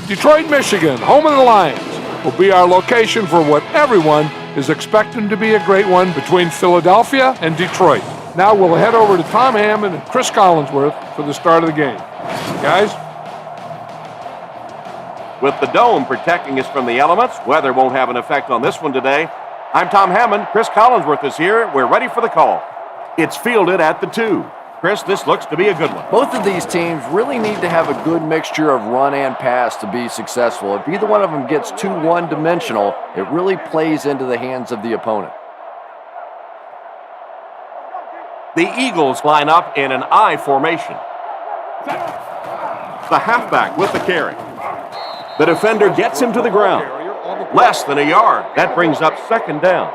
Detroit, Michigan, home of the Lions, will be our location for what everyone is expecting to be a great one between Philadelphia and Detroit. Now we'll head over to Tom Hammond and Chris Collinsworth for the start of the game. Guys? With the dome protecting us from the elements, weather won't have an effect on this one today. I'm Tom Hammond. Chris Collinsworth is here. We're ready for the call. It's fielded at the 2. Chris, this looks to be a good one. Both of these teams really need to have a good mixture of run and pass to be successful. If either one of them gets too one-dimensional, it really plays into the hands of the opponent. The Eagles line up in an I formation. The halfback with the carry. The defender gets him to the ground. Less than a yard. That brings up second down.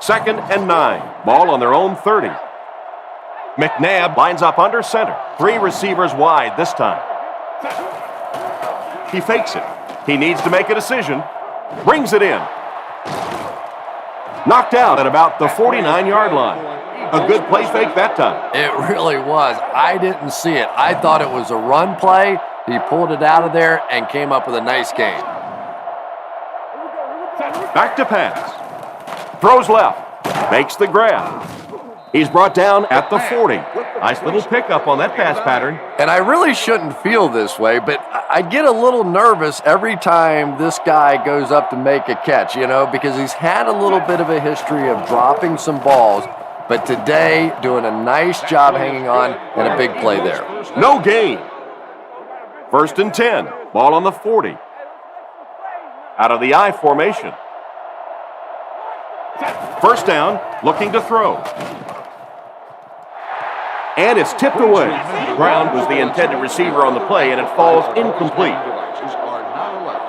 2nd and 9. Ball on their own 30. McNabb lines up under center. 3 receivers wide this time. He fakes it. He needs to make a decision. Brings it in. Knocked out at about the 49-yard line. A good play fake that time. It really was. I didn't see it. I thought it was a run play. He pulled it out of there and came up with a nice game. Back to pass. Throws left. Makes the grab. He's brought down at the 40. Nice little pickup on that pass pattern. And I really shouldn't feel this way, but I get a little nervous every time this guy goes up to make a catch, because he's had a little bit of a history of dropping some balls, but today doing a nice job hanging on and a big play there. No gain. 1st and 10. Ball on the 40. Out of the I formation. First down, looking to throw. And it's tipped away. Brown was the intended receiver on the play, and it falls incomplete.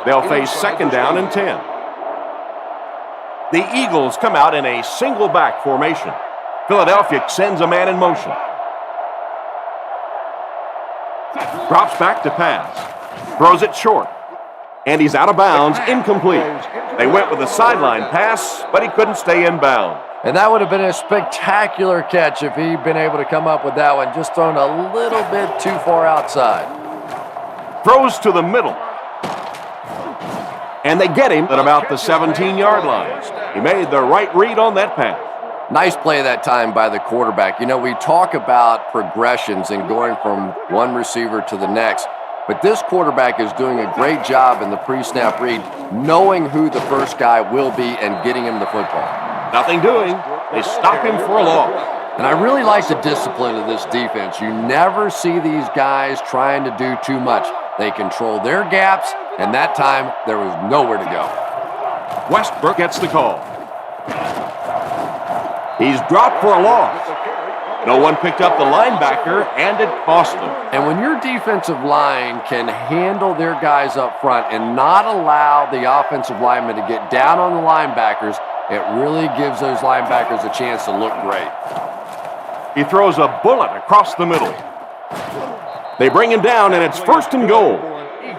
They'll face 2nd down and 10. The Eagles come out in a single back formation. Philadelphia sends a man in motion. Drops back to pass. Throws it short. And he's out of bounds, incomplete. They went with a sideline pass, but he couldn't stay in bounds. And that would have been a spectacular catch if he'd been able to come up with that one, just thrown a little bit too far outside. Throws to the middle. And they get him at about the 17-yard line. He made the right read on that pass. Nice play that time by the quarterback. We talk about progressions and going from one receiver to the next, but this quarterback is doing a great job in the pre-snap read, knowing who the first guy will be and getting him the football. Nothing doing. They stop him for a loss. And I really like the discipline of this defense. You never see these guys trying to do too much. They control their gaps, and that time there was nowhere to go. Westbrook gets the call. He's dropped for a loss. No one picked up the linebacker, and it cost him. And when your defensive line can handle their guys up front and not allow the offensive linemen to get down on the linebackers, it really gives those linebackers a chance to look great. He throws a bullet across the middle. They bring him down, and it's 1st and goal.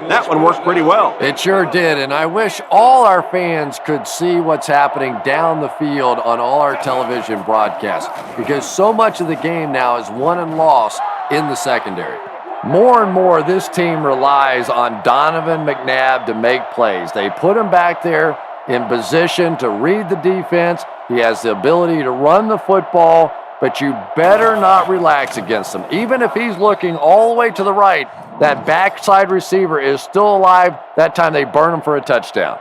That one worked pretty well. It sure did, and I wish all our fans could see what's happening down the field on all our television broadcasts, because so much of the game now is won and lost in the secondary. More and more, this team relies on Donovan McNabb to make plays. They put him back there in position to read the defense. He has the ability to run the football, but you better not relax against him. Even if he's looking all the way to the right, that backside receiver is still alive. That time they burn him for a touchdown.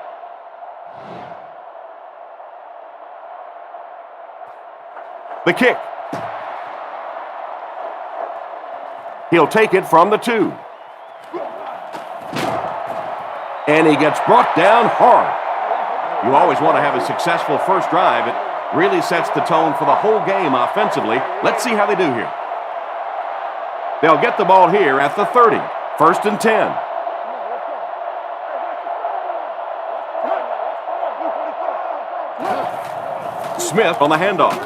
The kick. He'll take it from the 2. And he gets brought down hard. You always want to have a successful first drive. It really sets the tone for the whole game offensively. Let's see how they do here. They'll get the ball here at the 30. 1st and 10. Smith on the handoff.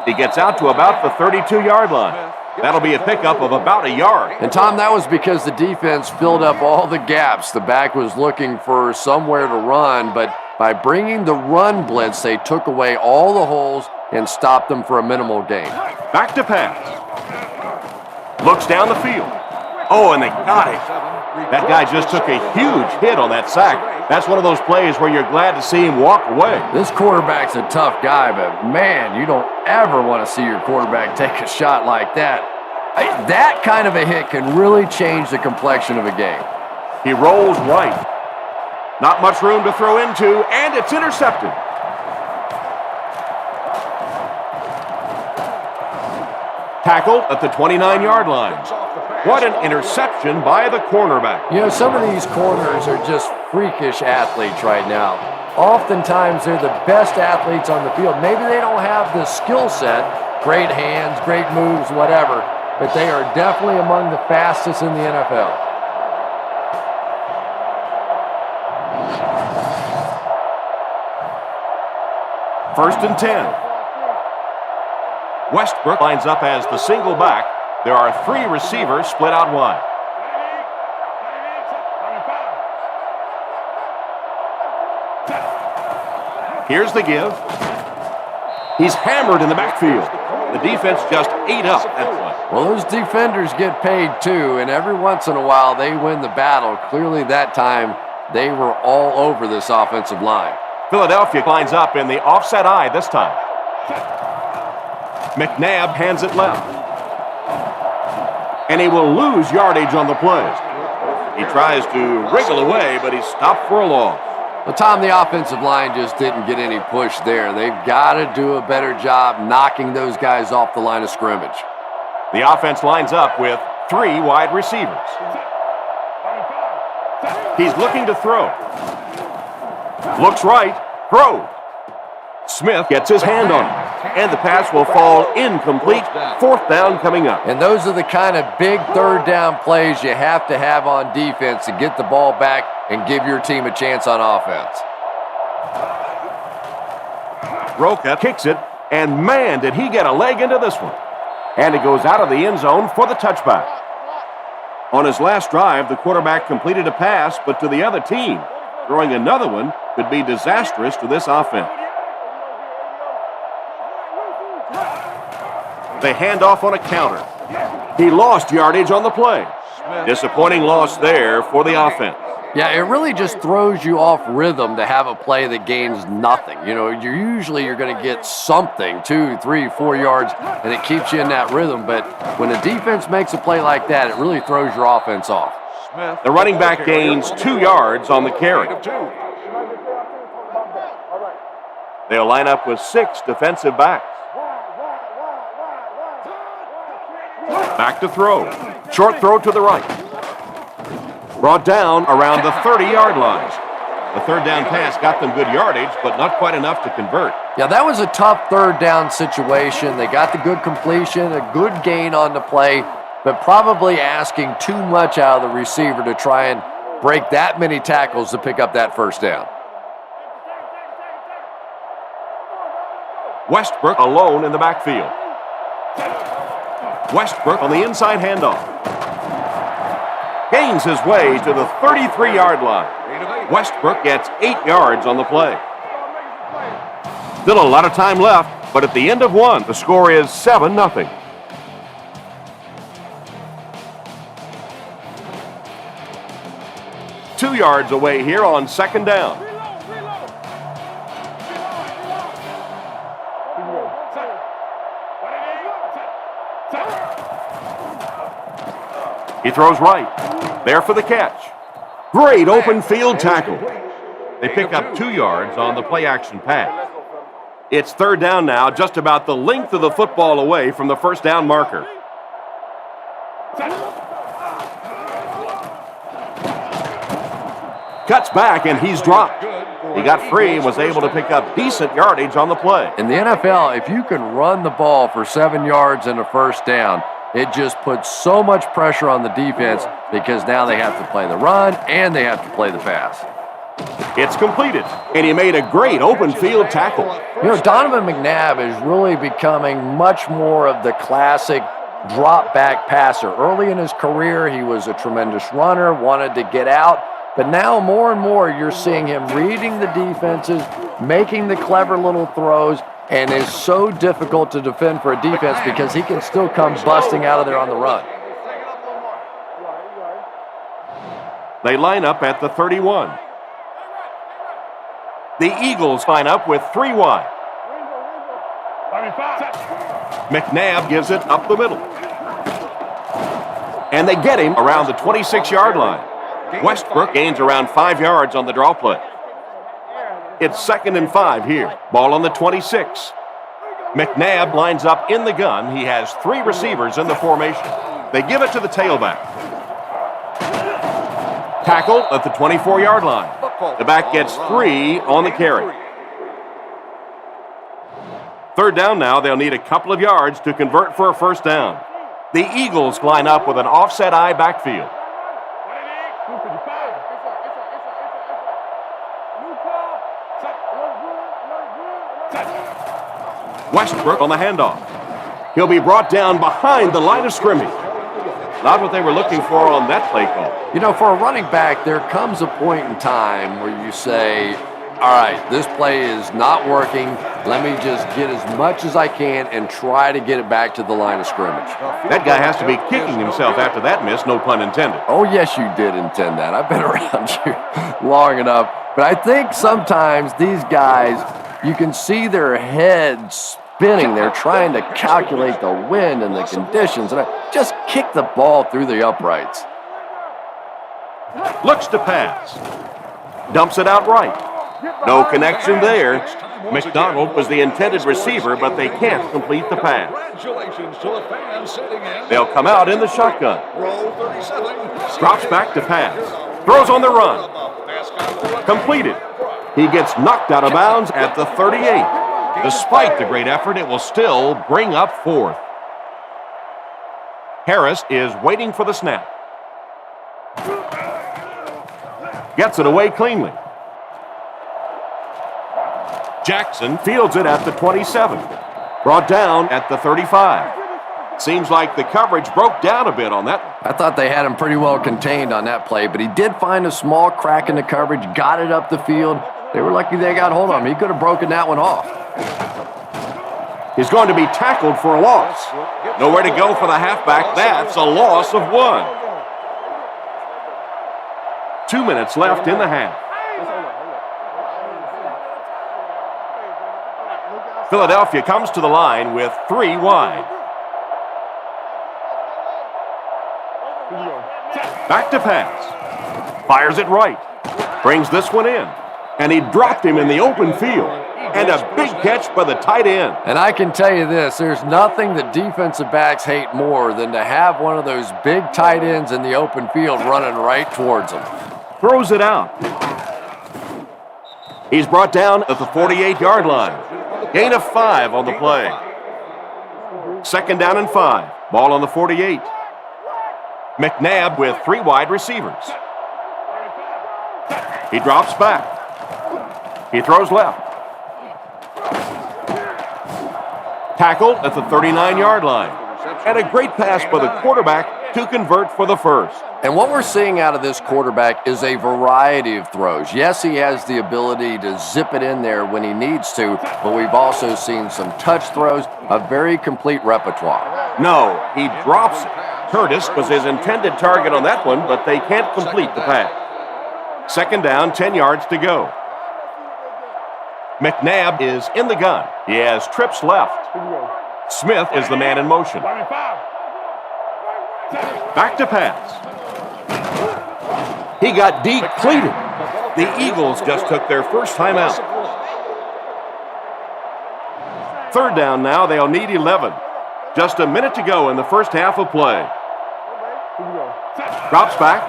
He gets out to about the 32-yard line. That'll be a pickup of about a yard. And, Tom, that was because the defense filled up all the gaps. The back was looking for somewhere to run, but by bringing the run blitz, they took away all the holes and stopped them for a minimal gain. Back to pass. Looks down the field. Oh, and they got it. That guy just took a huge hit on that sack. That's one of those plays where you're glad to see him walk away. This quarterback's a tough guy, but man, you don't ever want to see your quarterback take a shot like that. That kind of a hit can really change the complexion of a game. He rolls right. Not much room to throw into, and it's intercepted. Tackled at the 29-yard line. What an interception by the cornerback. You know, some of these corners are just freakish athletes right now. Oftentimes, they're the best athletes on the field. Maybe they don't have the skill set, great hands, great moves, whatever, but they are definitely among the fastest in the NFL. First and 10. Westbrook lines up as the single back. There are 3 receivers split out wide. Here's the give. He's hammered in the backfield. The defense just ate up that play. Well, those defenders get paid too, and every once in a while they win the battle. Clearly that time they were all over this offensive line. Philadelphia lines up in the offset eye this time. McNabb hands it left. And he will lose yardage on the play. He tries to wriggle away, but he's stopped for a loss. Well, Tom, the offensive line just didn't get any push there. They've got to do a better job knocking those guys off the line of scrimmage. The offense lines up with 3 wide receivers. He's looking to throw. Looks right, throws. Smith gets his hand on it. And the pass will fall incomplete. 4th down coming up. And those are the kind of big 3rd down plays you have to have on defense to get the ball back and give your team a chance on offense. Roca kicks it, and man, did he get a leg into this one. And it goes out of the end zone for the touchback. On his last drive, the quarterback completed a pass, but to the other team. Throwing another one could be disastrous to this offense. They hand off on a counter. He lost yardage on the play. Disappointing loss there for the offense. Yeah, it really just throws you off rhythm to have a play that gains nothing. You know, you're going to get something, 2, 3, 4 yards, and it keeps you in that rhythm. But when a defense makes a play like that, it really throws your offense off. The running back gains 2 yards on the carry. They'll line up with 6 defensive backs. Back to throw. Short throw to the right. Brought down around the 30-yard line. The 3rd down pass got them good yardage, but not quite enough to convert. Yeah, that was a tough 3rd down situation. They got the good completion, a good gain on the play, but probably asking too much out of the receiver to try and break that many tackles to pick up that 1st down. Westbrook alone in the backfield. Westbrook on the inside handoff. Gains his way to the 33-yard line. Westbrook gets 8 yards on the play. Still a lot of time left, but at the end of 1, the score is 7-0. Two yards away here on 2nd down. He throws right. There for the catch. Great open field tackle. They pick up 2 yards on the play action pass. It's 3rd down now, just about the length of the football away from the 1st down marker. Cuts back and he's dropped. He got free and was able to pick up decent yardage on the play. In the NFL, if you can run the ball for 7 yards and a 1st down, it just puts so much pressure on the defense because now they have to play the run and they have to play the pass. It's completed, and he made a great open field tackle. You know, Donovan McNabb is really becoming much more of the classic drop-back passer. Early in his career, he was a tremendous runner, wanted to get out, but now more and more you're seeing him reading the defenses, making the clever little throws, and is so difficult to defend for a defense because he can still come busting out of there on the run. They line up at the 31. The Eagles line up with 3 wide. McNabb gives it up the middle. And they get him around the 26-yard line. Westbrook gains around 5 yards on the draw play. It's 2nd and 5 here. Ball on the 26. McNabb lines up in the gun. He has 3 receivers in the formation. They give it to the tailback. Tackle at the 24-yard line. The back gets 3 on the carry. 3rd down now. They'll need a couple of yards to convert for a 1st down. The Eagles line up with an offset eye backfield. Westbrook on the handoff. He'll be brought down behind the line of scrimmage. Not what they were looking for on that play call. You know, for a running back, there comes a point in time where you say, all right, this play is not working. Let me just get as much as I can and try to get it back to the line of scrimmage. That guy has to be kicking himself after that miss, no pun intended. Oh, yes, you did intend that. I've been around you long enough. But I think sometimes these guys, you can see their heads spinning. They're trying to calculate the wind and the conditions. And just kick the ball through the uprights. Looks to pass. Dumps it out right. No connection there. McDonald was the intended receiver, but they can't complete the pass. They'll come out in the shotgun. Drops back to pass. Throws on the run. Completed. He gets knocked out of bounds at the 38. Despite the great effort, it will still bring up 4th. Harris is waiting for the snap. Gets it away cleanly. Jackson fields it at the 27. Brought down at the 35. Seems like the coverage broke down a bit on that one. I thought they had him pretty well contained on that play, but he did find a small crack in the coverage, got it up the field. They were lucky they got hold of him. He could have broken that one off. He's going to be tackled for a loss. Nowhere to go for the halfback. That's a loss of 1. 2 minutes left in the half. Philadelphia comes to the line with 3 wide. Back to pass. Fires it right. Brings this one in. And he dropped him in the open field. And a big catch by the tight end. And I can tell you this, there's nothing the defensive backs hate more than to have one of those big tight ends in the open field running right towards them. Throws it out. He's brought down at the 48-yard line. Gain of 5 on the play. 2nd down and 5. Ball on the 48. McNabb with 3 wide receivers. He drops back. He throws left. Tackled at the 39-yard line. And a great pass by the quarterback to convert for the 1st. And what we're seeing out of this quarterback is a variety of throws. Yes, he has the ability to zip it in there when he needs to, but we've also seen some touch throws, a very complete repertoire. No, he drops it. Curtis was his intended target on that one, but they can't complete the pass. 2nd down, 10 yards to go. McNabb is in the gun. He has trips left. Smith is the man in motion. Back to pass. He got depleted. The Eagles just took their first time out. 3rd down now. They'll need 11. Just a minute to go in the first half of play. Drops back.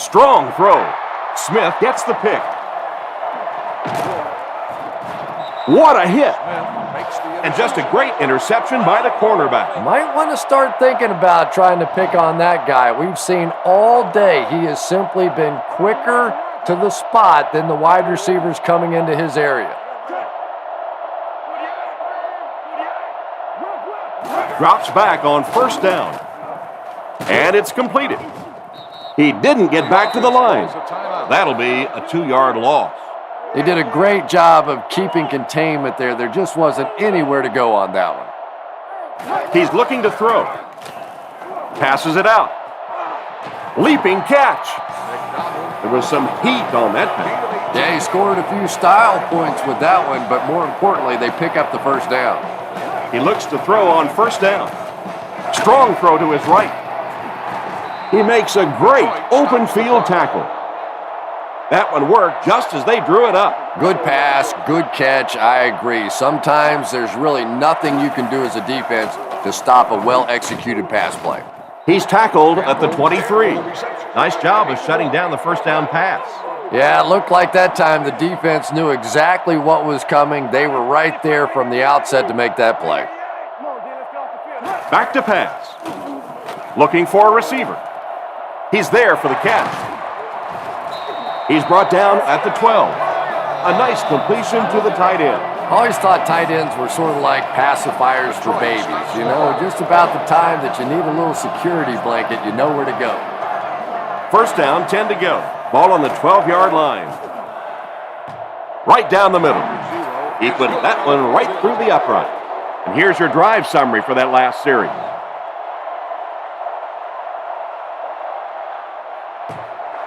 Strong throw. Smith gets the pick. What a hit. And just a great interception by the cornerback. Might want to start thinking about trying to pick on that guy. We've seen all day he has simply been quicker to the spot than the wide receivers coming into his area. Drops back on 1st down. And it's completed. He didn't get back to the line. That'll be a 2-yard loss. They did a great job of keeping containment there. There just wasn't anywhere to go on that one. He's looking to throw. Passes it out. Leaping catch. There was some heat on that pass. Yeah, he scored a few style points with that one, but more importantly, they pick up the first down. He looks to throw on first down. Strong throw to his right. He makes a great open field tackle. That one worked just as they drew it up. Good pass, good catch, I agree. Sometimes there's really nothing you can do as a defense to stop a well-executed pass play. He's tackled at the 23. Nice job of shutting down the first down pass. Yeah, it looked like that time the defense knew exactly what was coming. They were right there from the outset to make that play. Back to pass. Looking for a receiver. He's there for the catch. He's brought down at the 12. A nice completion to the tight end. I always thought tight ends were sort of like pacifiers for babies. You know, just about the time that you need a little security blanket, you know where to go. First down, 10 to go. Ball on the 12-yard line. Right down the middle. He put that one right through the upright. And here's your drive summary for that last series.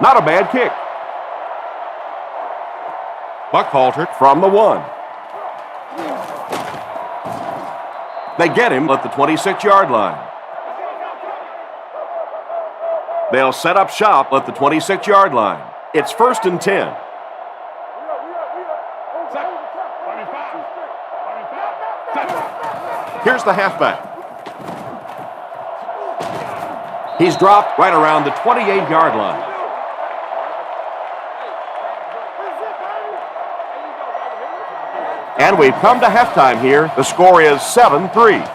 Not a bad kick. Buckhalter from the 1. They get him at the 26-yard line. They'll set up shop at the 26-yard line. It's 1st and 10. Here's the halfback. He's dropped right around the 28-yard line. And we've come to halftime here. The score is 7-3.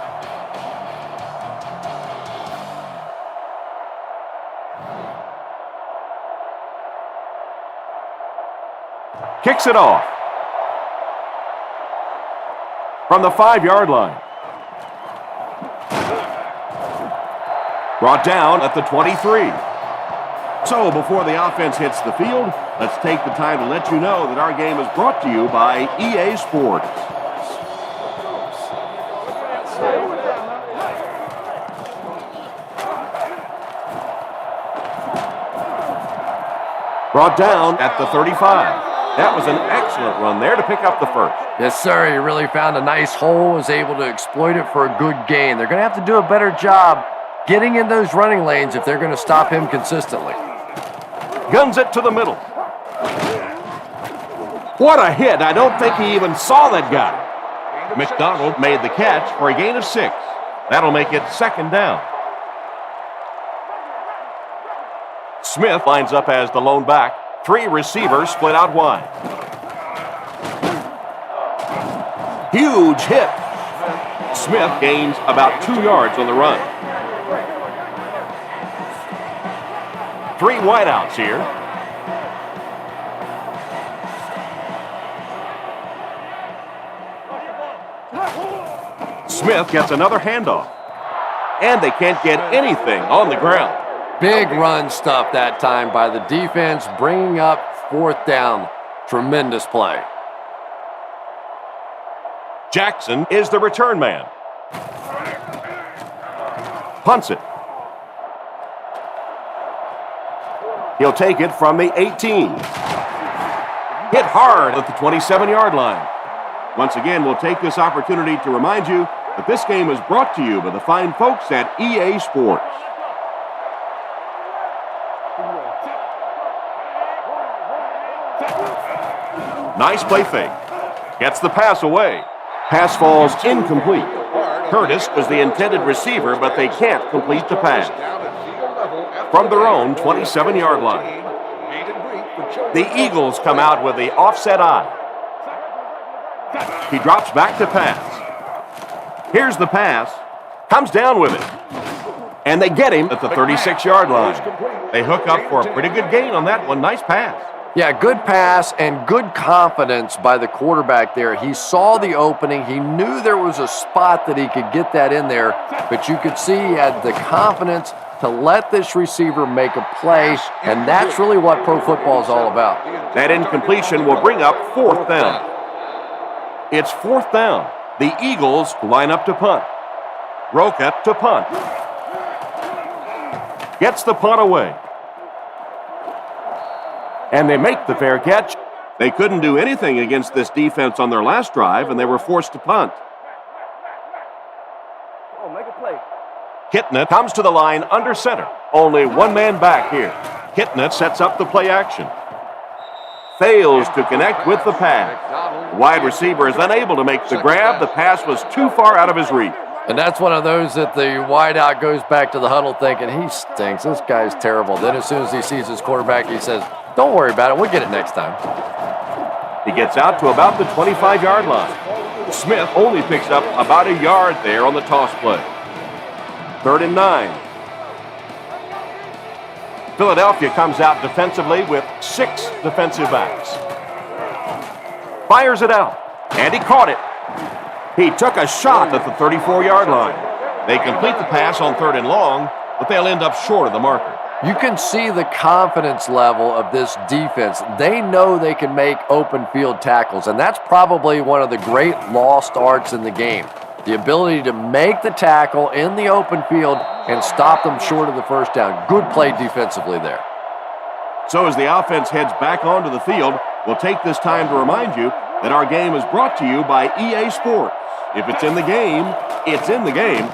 Kicks it off. From the 5-yard line. Brought down at the 23. So before the offense hits the field, let's take the time to let you know that our game is brought to you by EA Sports. Brought down at the 35. That was an excellent run there to pick up the first. Yes, sir. He really found a nice hole, was able to exploit it for a good gain. They're going to have to do a better job getting in those running lanes if they're going to stop him consistently. Guns it to the middle. What a hit. I don't think he even saw that guy. McDonald made the catch for a gain of 6. That'll make it 2nd down. Smith lines up as the lone back. 3 receivers split out wide. Huge hit. Smith gains about 2 yards on the run. 3 wideouts here. Smith gets another handoff. And they can't get anything on the ground. Big run stuff that time by the defense, bringing up 4th down. Tremendous play. Jackson is the return man. Punts it. He'll take it from the 18. Hit hard at the 27-yard line. Once again, we'll take this opportunity to remind you that this game is brought to you by the fine folks at EA Sports. Nice play fake. Gets the pass away. Pass falls incomplete. Curtis was the intended receiver, but they can't complete the pass. From their own 27-yard line. The Eagles come out with the offset eye. He drops back to pass. Here's the pass. Comes down with it. And they get him at the 36-yard line. They hook up for a pretty good gain on that one. Nice pass. Yeah, good pass and good confidence by the quarterback there. He saw the opening. He knew there was a spot that he could get that in there, but you could see he had the confidence to let this receiver make a play, and that's really what pro football is all about. That incompletion will bring up 4th down. It's 4th down. The Eagles line up to punt. Roca to punt. Gets the punt away. And they make the fair catch. They couldn't do anything against this defense on their last drive, and they were forced to punt. Oh, make a play. Kitna comes to the line under center. Only one man back here. Kitna sets up the play action. Fails to connect with the pass. The wide receiver is unable to make the grab. The pass was too far out of his reach. And that's one of those that the wideout goes back to the huddle thinking, he stinks, this guy's terrible. Then as soon as he sees his quarterback, he says, don't worry about it, we'll get it next time. He gets out to about the 25-yard line. Smith only picks up about a yard there on the toss play. 3rd and 9. Philadelphia comes out defensively with 6 defensive backs. Fires it out, and he caught it. He took a shot at the 34-yard line. They complete the pass on 3rd and long, but they'll end up short of the marker. You can see the confidence level of this defense. They know they can make open field tackles, and that's probably one of the great lost arts in the game. The ability to make the tackle in the open field and stop them short of the first down. Good play defensively there. So as the offense heads back onto the field, we'll take this time to remind you that our game is brought to you by EA Sports. If it's in the game, it's in the game.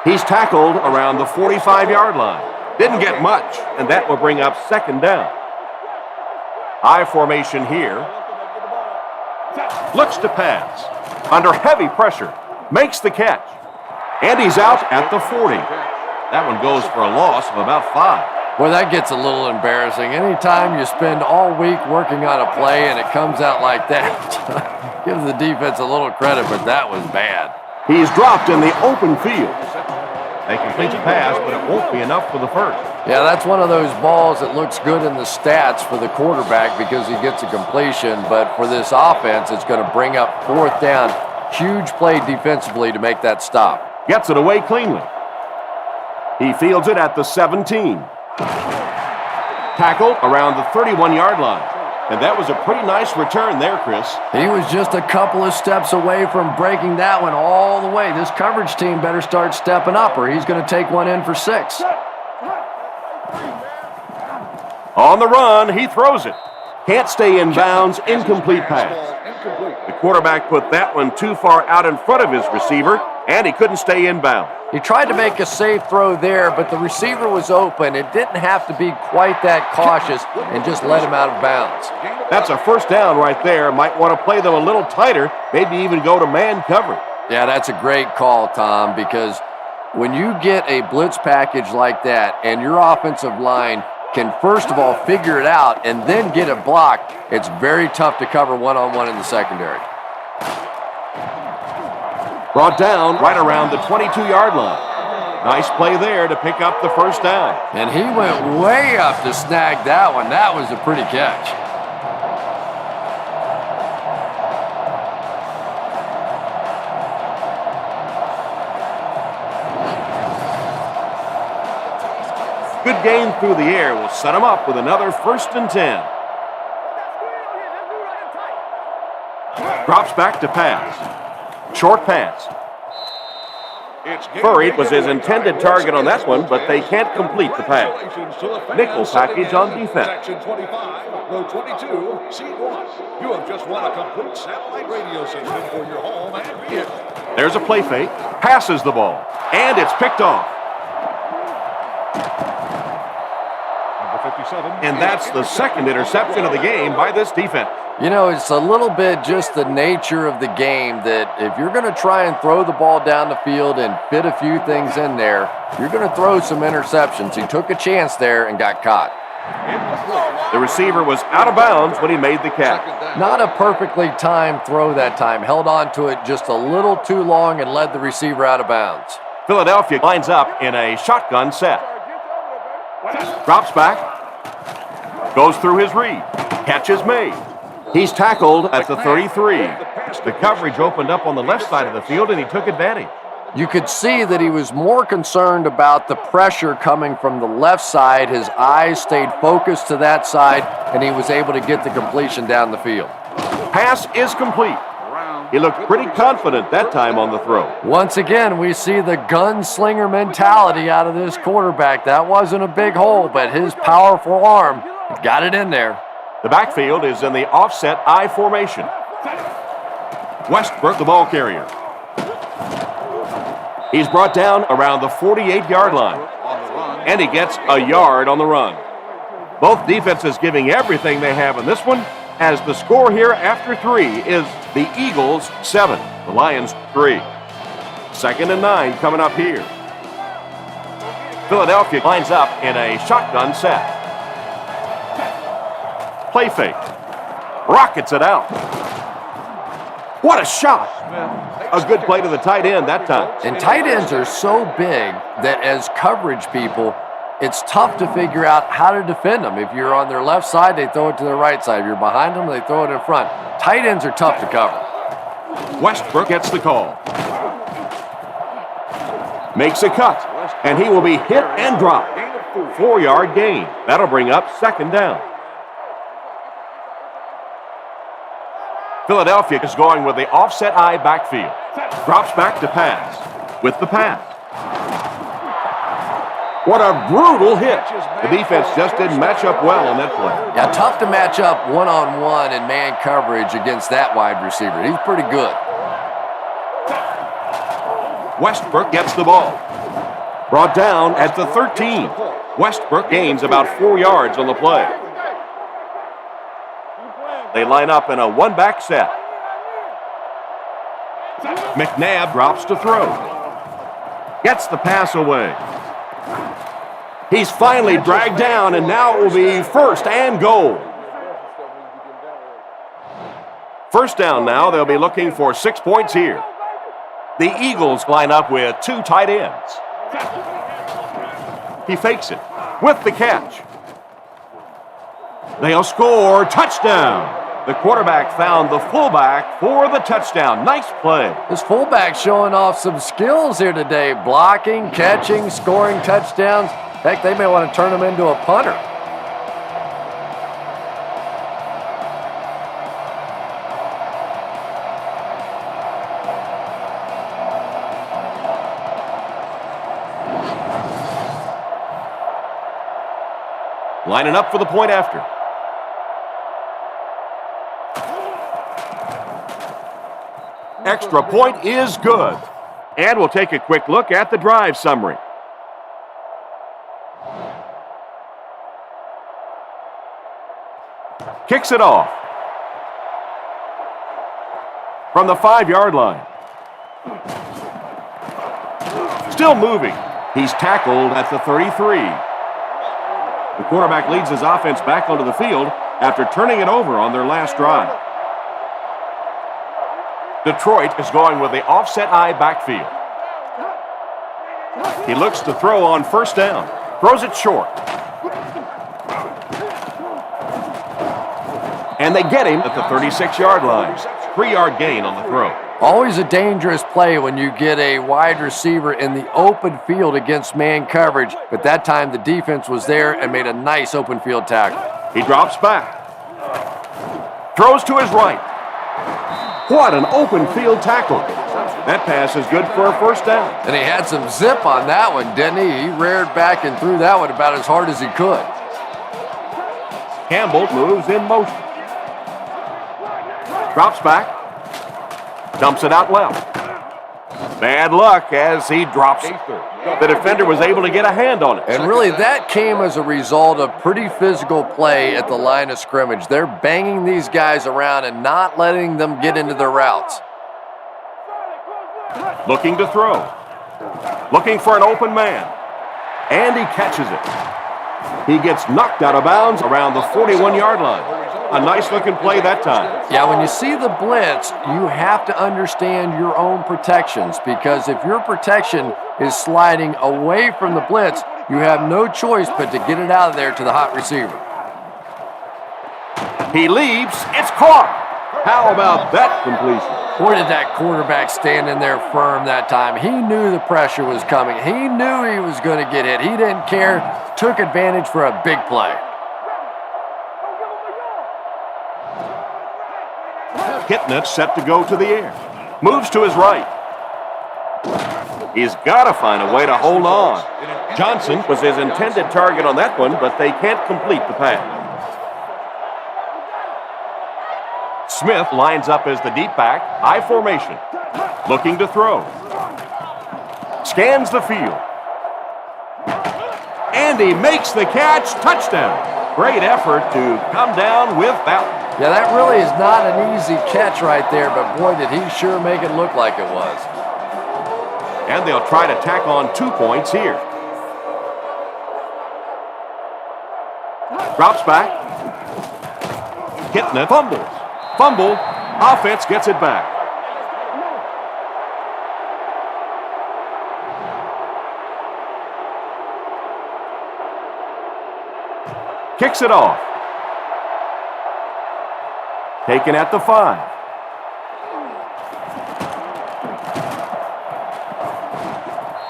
He's tackled around the 45-yard line. Didn't get much, and that will bring up 2nd down. I formation here. Looks to pass. Under heavy pressure. Makes the catch. And he's out at the 40. That one goes for a loss of about 5. Well, that gets a little embarrassing. Anytime you spend all week working on a play and it comes out like that, give the defense a little credit, but that was bad. He's dropped in the open field. They complete the pass, but it won't be enough for the first. Yeah, that's one of those balls that looks good in the stats for the quarterback because he gets a completion, but for this offense, it's going to bring up 4th down. Huge play defensively to make that stop. Gets it away cleanly. He fields it at the 17. Tackled around the 31-yard line. And that was a pretty nice return there, Chris. He was just a couple of steps away from breaking that one all the way. This coverage team better start stepping up or he's going to take one in for 6. On the run, he throws it. Can't stay in bounds, incomplete pass. The quarterback put that one too far out in front of his receiver, and he couldn't stay in bounds. He tried to make a safe throw there, but the receiver was open. It didn't have to be quite that cautious and just let him out of bounds. That's a 1st down right there. Might want to play them a little tighter, maybe even go to man coverage. Yeah, that's a great call, Tom, because when you get a blitz package like that and your offensive line can first of all figure it out and then get it blocked, it's very tough to cover one-on-one in the secondary. Brought down right around the 22-yard line. Nice play there to pick up the 1st down. And he went way up to snag that one. That was a pretty catch. Good gain through the air will set him up with another 1st and 10. Drops back to pass. Short pass. Furried was his intended target on that one, but they can't complete the pass. Nickel package on defense. Section 25, row 22, C1. You have just won a complete satellite radio system for your home and vehicle. There's a play fake. Passes the ball. And it's picked off. And that's the 2nd interception of the game by this defense. You know, it's a little bit just the nature of the game that if you're going to try and throw the ball down the field and fit a few things in there, you're going to throw some interceptions. He took a chance there and got caught. The receiver was out of bounds when he made the catch. Not a perfectly timed throw that time. Held on to it just a little too long and led the receiver out of bounds. Philadelphia lines up in a shotgun set. Drops back. Goes through his read. Catch is made. He's tackled at the 33. The coverage opened up on the left side of the field, and he took advantage. You could see that he was more concerned about the pressure coming from the left side. His eyes stayed focused to that side, and he was able to get the completion down the field. Pass is complete. He looked pretty confident that time on the throw. Once again, we see the gunslinger mentality out of this quarterback. That wasn't a big hole, but his powerful arm Got it in there. The backfield is in the offset I formation. Westbrook, the ball carrier. He's brought down around the 48-yard line. And he gets a yard on the run. Both defenses giving everything they have in this one, as the score here after 3 is the Eagles 7, the Lions 3. 2nd and 9 coming up here. Philadelphia lines up in a shotgun set. Play fake. Rockets it out. What a shot. A good play to the tight end that time. And tight ends are so big that as coverage people, it's tough to figure out how to defend them. If you're on their left side, they throw it to their right side. If you're behind them, they throw it in front. Tight ends are tough to cover. Westbrook gets the call. Makes a cut, and he will be hit and dropped. 4-yard gain. That'll bring up 2nd down. Philadelphia is going with the offset I backfield. Drops back to pass. With the pass. What a brutal hit. The defense just didn't match up well on that play. Yeah, tough to match up one-on-one in man coverage against that wide receiver. He's pretty good. Westbrook gets the ball. Brought down at the 13. Westbrook gains about 4 yards on the play. They line up in a one-back set. McNabb drops to throw. Gets the pass away. He's finally dragged down, and now it will be 1st and goal. 1st down now. They'll be looking for 6 points here. The Eagles line up with 2 tight ends. He fakes it with the catch. They'll score. Touchdown. The quarterback found the fullback for the touchdown. Nice play. This fullback showing off some skills here today. Blocking, catching, scoring touchdowns. Heck, they may want to turn him into a punter. Lining up for the point after. Extra point is good. And we'll take a quick look at the drive summary. Kicks it off. From the 5-yard line. Still moving. He's tackled at the 33. The quarterback leads his offense back onto the field after turning it over on their last drive. Detroit is going with the offset I backfield. He looks to throw on 1st down. Throws it short. And they get him at the 36-yard line. 3-yard gain on the throw. Always a dangerous play when you get a wide receiver in the open field against man coverage, but that time the defense was there and made a nice open field tackle. He drops back. Throws to his right. What an open field tackle. That pass is good for a 1st down. And he had some zip on that one, didn't he? He reared back and threw that one about as hard as he could. Campbell moves in motion. Drops back. Dumps it out left. Bad luck as he drops it. The defender was able to get a hand on it. And really, that came as a result of pretty physical play at the line of scrimmage. They're banging these guys around and not letting them get into their routes. Looking to throw. Looking for an open man. And he catches it. He gets knocked out of bounds around the 41-yard line. A nice-looking play that time. Yeah, when you see the blitz, you have to understand your own protections, because if your protection is sliding away from the blitz, you have no choice but to get it out of there to the hot receiver. He leaps. It's caught. How about that completion? Boy, did that quarterback stand in there firm that time. He knew the pressure was coming. He knew he was going to get hit. He didn't care. Took advantage for a big play. Kitna set to go to the air. Moves to his right. He's got to find a way to hold on. Johnson was his intended target on that one, but they can't complete the pass. Smith lines up as the deep back, high formation. Looking to throw. Scans the field. And he makes the catch. Touchdown. Great effort to come down with that one. Yeah, that really is not an easy catch right there, but boy, did he sure make it look like it was. And they'll try to tack on 2 points here. Drops back. Hitting it. Fumbles. Fumble. Offense gets it back. Kicks it off. Taken at the 5.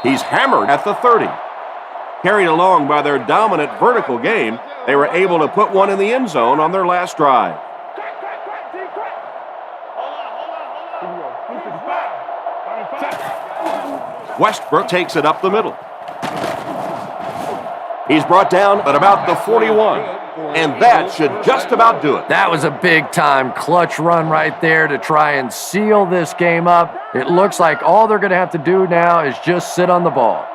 He's hammered at the 30. Carried along by their dominant vertical game, they were able to put one in the end zone on their last drive. Westbrook takes it up the middle. He's brought down at about the 41, and that should just about do it. That was a big-time clutch run right there to try and seal this game up. It looks like all they're going to have to do now is just sit on the ball.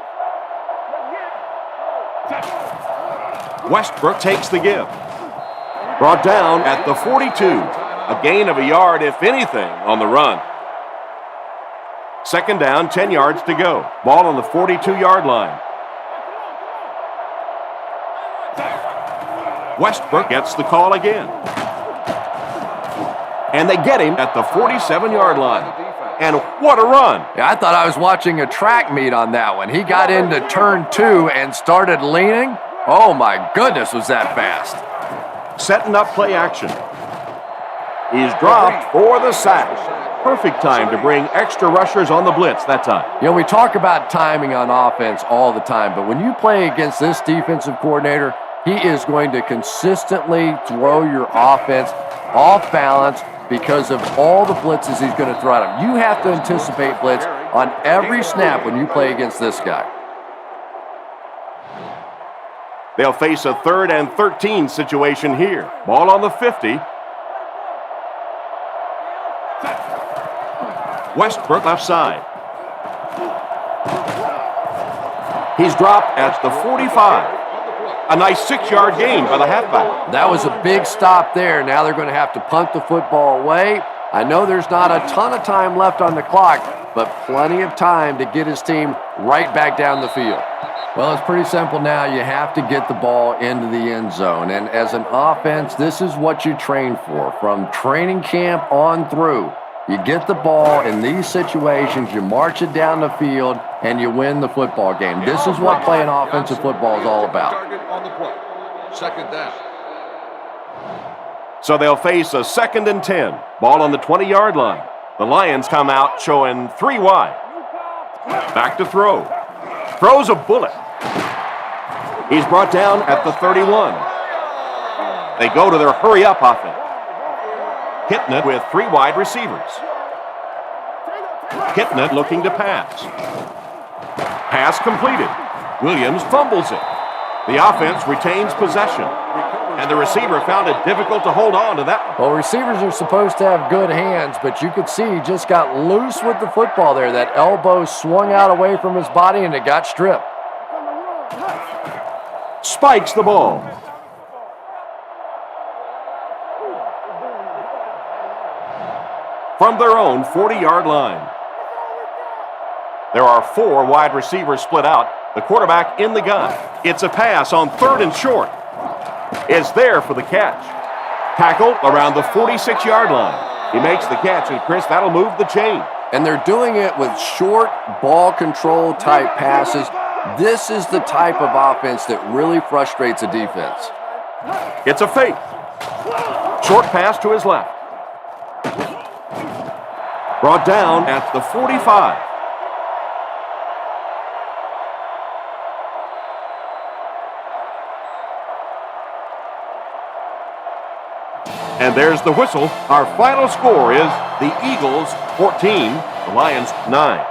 Westbrook takes the give. Brought down at the 42. A gain of a yard, if anything, on the run. Second down, 10 yards to go. Ball on the 42-yard line. Westbrook gets the call again. And they get him at the 47-yard line. And what a run. Yeah, I thought I was watching a track meet on that one. He got into turn 2 and started leaning. Oh, my goodness, was that fast. Setting up play action. He's dropped for the sack. Perfect time to bring extra rushers on the blitz that time. You know, we talk about timing on offense all the time, but when you play against this defensive coordinator, he is going to consistently throw your offense off balance because of all the blitzes he's going to throw at him. You have to anticipate blitz on every snap when you play against this guy. They'll face a 3rd and 13 situation here. Ball on the 50. Westbrook left side. He's dropped at the 45. A nice 6-yard gain by the halfback. That was a big stop there. Now they're going to have to punt the football away. I know there's not a ton of time left on the clock, but plenty of time to get his team right back down the field. Well, it's pretty simple now. You have to get the ball into the end zone. And as an offense, this is what you train for. From training camp on through, you get the ball in these situations, you march it down the field, and you win the football game. This is what playing offensive football is all about. Second down. So they'll face a 2nd and 10. Ball on the 20-yard line. The Lions come out showing 3 wide. Back to throw. Throws a bullet. He's brought down at the 31. They go to their hurry-up offense. Hitting it with 3 wide receivers. Hitting it looking to pass. Pass completed. Williams fumbles it. The offense retains possession. And the receiver found it difficult to hold on to that one. Well, receivers are supposed to have good hands, but you could see he just got loose with the football there. That elbow swung out away from his body, and it got stripped. Spikes the ball. From their own 40-yard line. There are 4 wide receivers split out. The quarterback in the gun. It's a pass on 3rd and short. It's there for the catch. Tackle around the 46-yard line. He makes the catch, and Chris, that'll move the chain. And they're doing it with short ball control type passes. This is the type of offense that really frustrates a defense. It's a fake. Short pass to his left. Brought down at the 45. And there's the whistle. Our final score is the Eagles 14, the Lions 9.